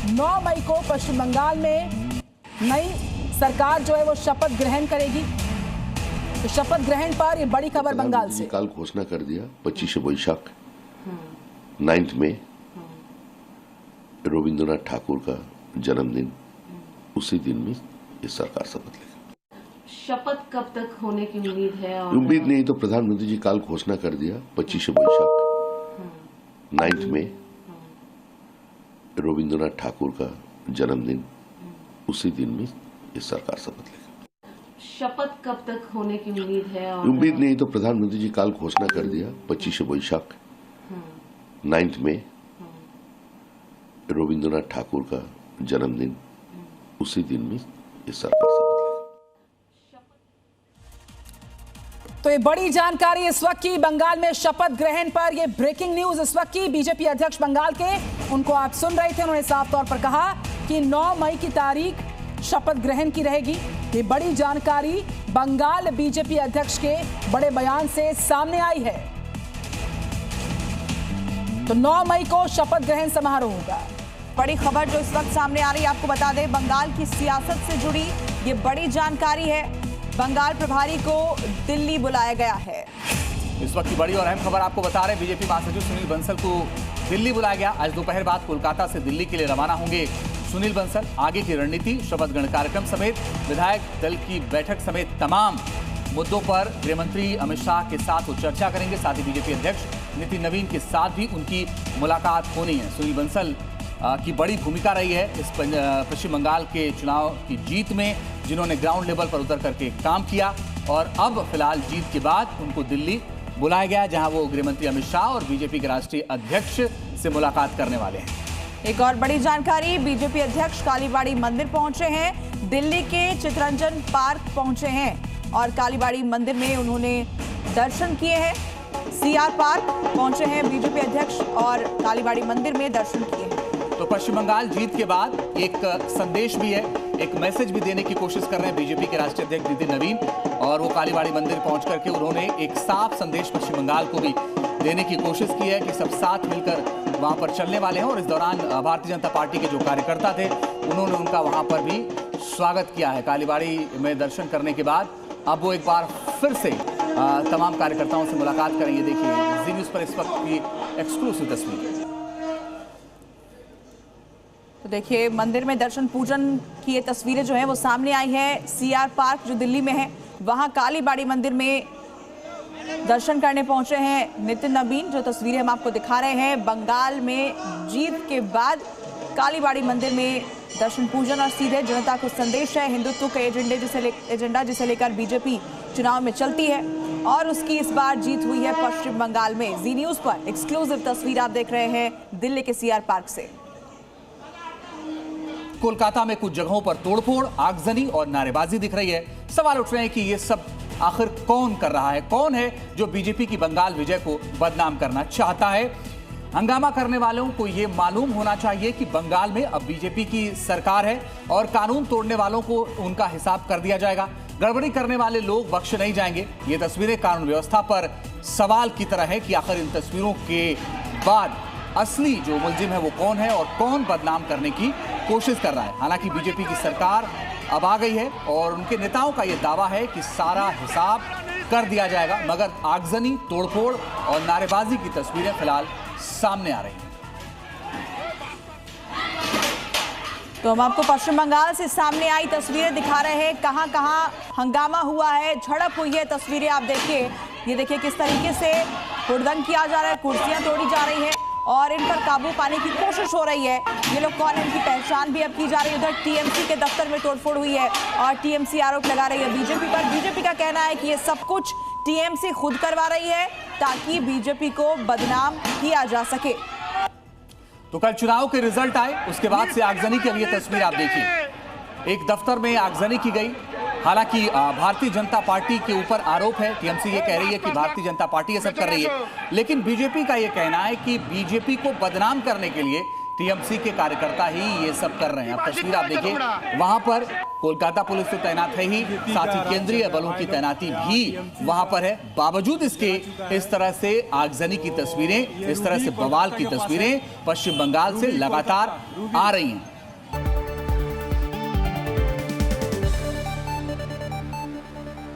9 मई को पश्चिम बंगाल में नई सरकार जो है वो शपथ ग्रहण करेगी। तो शपथ ग्रहण पर ये बड़ी खबर बंगाल से। कल घोषणा कर दिया 25 वैशाख 9 में रविंद्रनाथ ठाकुर का जन्मदिन, उसी दिन में ये सरकार शपथ लेगी। शपथ कब तक होने की उम्मीद है? उम्मीद नहीं तो प्रधानमंत्री जी कल घोषणा कर दिया 25 वैशाख 9 में रविंद्रनाथ ठाकुर का जन्मदिन, उसी दिन में ये सरकार शपथ लेगी। शपथ कब तक होने की उम्मीद है? उम्मीद नहीं तो प्रधानमंत्री जी कल घोषणा कर दिया 25 वैशाख 9 में रविंद्रनाथ ठाकुर का जन्मदिन, उसी दिन में ये सरकार शपथ लेगी। तो ये बड़ी जानकारी इस वक्त की बंगाल में शपथ ग्रहण पर, ये ब्रेकिंग न्यूज इस वक्त की। बीजेपी अध्यक्ष बंगाल के, उनको आप सुन रहे थे, उन्होंने साफ तौर पर कहा कि 9 मई की तारीख शपथ ग्रहण की रहेगी। ये बड़ी जानकारी बंगाल बीजेपी अध्यक्ष के बड़े बयान से सामने आई है। तो 9 मई को शपथ ग्रहण समारोह होगा। बड़ी खबर जो इस वक्त सामने आ रही है, आपको बता दें, बंगाल की सियासत से जुड़ी ये बड़ी जानकारी है। बंगाल प्रभारी को दिल्ली बुलाया गया है। इस वक्त की बड़ी और अहम खबर आपको बता रहे हैं, बीजेपी महासचिव सुनील बंसल को दिल्ली बुलाया गया। आज दोपहर बाद कोलकाता से दिल्ली के लिए रवाना होंगे सुनील बंसल। आगे की रणनीति, शपथ ग्रहण कार्यक्रम समेत विधायक दल की बैठक समेत तमाम मुद्दों पर गृह मंत्री अमित शाह के साथ वो चर्चा करेंगे। साथ ही बीजेपी अध्यक्ष नितिन नवीन के साथ भी उनकी मुलाकात होनी है। सुनील बंसल की बड़ी भूमिका रही है इस पश्चिम बंगाल के चुनाव की जीत में, जिन्होंने ग्राउंड लेवल पर उतर करके काम किया। और अब फिलहाल जीत के बाद उनको दिल्ली बुलाया गया, जहां वो गृह मंत्री अमित शाह और बीजेपी के राष्ट्रीय अध्यक्ष से मुलाकात करने वाले हैं। एक और बड़ी जानकारी, बीजेपी अध्यक्ष कालीबाड़ी मंदिर पहुंचे हैं, दिल्ली के चितरंजन पार्क पहुंचे हैं और कालीबाड़ी मंदिर में उन्होंने दर्शन किए हैं। सीआर पार्क पहुंचे हैं बीजेपी अध्यक्ष और कालीबाड़ी मंदिर में दर्शन किए हैं। तो पश्चिम बंगाल जीत के बाद एक संदेश भी है, एक मैसेज भी देने की कोशिश कर रहे हैं बीजेपी के राष्ट्रीय अध्यक्ष नितिन नवीन, और वो कालीबाड़ी मंदिर पहुंच करके उन्होंने एक साफ संदेश पश्चिम बंगाल को भी देने की कोशिश की है कि सब साथ मिलकर वहां पर चलने वाले हैं। और इस दौरान भारतीय जनता पार्टी के जो कार्यकर्ता थे, उन्होंने उनका वहां पर भी स्वागत किया है। कालीबाड़ी में दर्शन करने के बाद अब वो एक बार फिर से तमाम कार्यकर्ताओं से मुलाकात करेंगे। देखिए जी न्यूज़ पर इस वक्त की एक्सक्लूसिव तस्वीर। तो देखिए मंदिर में दर्शन पूजन की ये तस्वीरें जो हैं वो सामने आई है। सीआर पार्क जो दिल्ली में है, वहां कालीबाड़ी मंदिर में दर्शन करने पहुंचे हैं नितिन नवीन। जो तस्वीरें हम आपको दिखा रहे हैं, बंगाल में जीत के बाद कालीबाड़ी मंदिर में दर्शन पूजन और सीधे जनता को संदेश है। हिंदुत्व के एजेंडा जिसे लेकर बीजेपी चुनाव में चलती है और उसकी इस बार जीत हुई है पश्चिम बंगाल में। जी न्यूज़ पर एक्सक्लूसिव तस्वीर आप देख रहे हैं दिल्ली के सीआर पार्क से। कोलकाता में कुछ जगहों पर तोड़फोड़, आगजनी और नारेबाजी दिख रही है। सवाल उठ रहे हैं कि ये सब आखिर कौन कर रहा है? कौन है जो बीजेपी की बंगाल विजय को बदनाम करना चाहता है? हंगामा करने वालों को ये मालूम होना चाहिए कि बंगाल में अब बीजेपी की सरकार है और कानून तोड़ने वालों को उनका हिसाब कर दिया जाएगा। गड़बड़ी करने वाले लोग बख्शे नहीं जाएंगे। ये तस्वीरें कानून व्यवस्था पर सवाल की तरह है कि आखिर इन तस्वीरों के बाद असली जो मुलजिम है वो कौन है और कौन बदनाम करने की कोशिश कर रहा है। हालांकि बीजेपी की सरकार अब आ गई है और उनके नेताओं का ये दावा है कि सारा हिसाब कर दिया जाएगा, मगर आगजनी, तोड़फोड़ और नारेबाजी की तस्वीरें फिलहाल सामने आ रही हैं। तो हम आपको पश्चिम बंगाल से सामने आई तस्वीरें दिखा रहे हैं, कहां कहां हंगामा हुआ है, झड़प हुई है। तस्वीरें आप देखिए, ये देखिए किस तरीके से हुड़दंग किया जा रहा है, कुर्सियां तोड़ी जा रही है और इन पर काबू पाने की कोशिश हो रही है। ये लोग कौन है, इनकी पहचान भी अब की जा रही है। उधर टीएमसी के दफ्तर में तोड़फोड़ हुई है और टीएमसी आरोप लगा रही है बीजेपी पर। बीजेपी का कहना है कि ये सब कुछ टीएमसी खुद करवा रही है ताकि बीजेपी को बदनाम किया जा सके। तो कल चुनाव के रिजल्ट आए, उसके बाद से आगजनी की अब ये तस्वीर आप देखिए। एक दफ्तर में आगजनी की गई। हालांकि भारतीय जनता पार्टी के ऊपर आरोप है, टीएमसी ये कह रही है कि भारतीय जनता पार्टी ये सब कर रही है, लेकिन बीजेपी का ये कहना है कि बीजेपी को बदनाम करने के लिए टीएमसी के कार्यकर्ता ही ये सब कर रहे हैं। अब तस्वीर आप देखिए, वहां पर कोलकाता पुलिस तो तैनात है ही, साथ ही केंद्रीय बलों की तैनाती भी वहां पर है। बावजूद इसके इस तरह से आगजनी की तस्वीरें, इस तरह से बवाल की तस्वीरें पश्चिम बंगाल से लगातार आ रही हैं।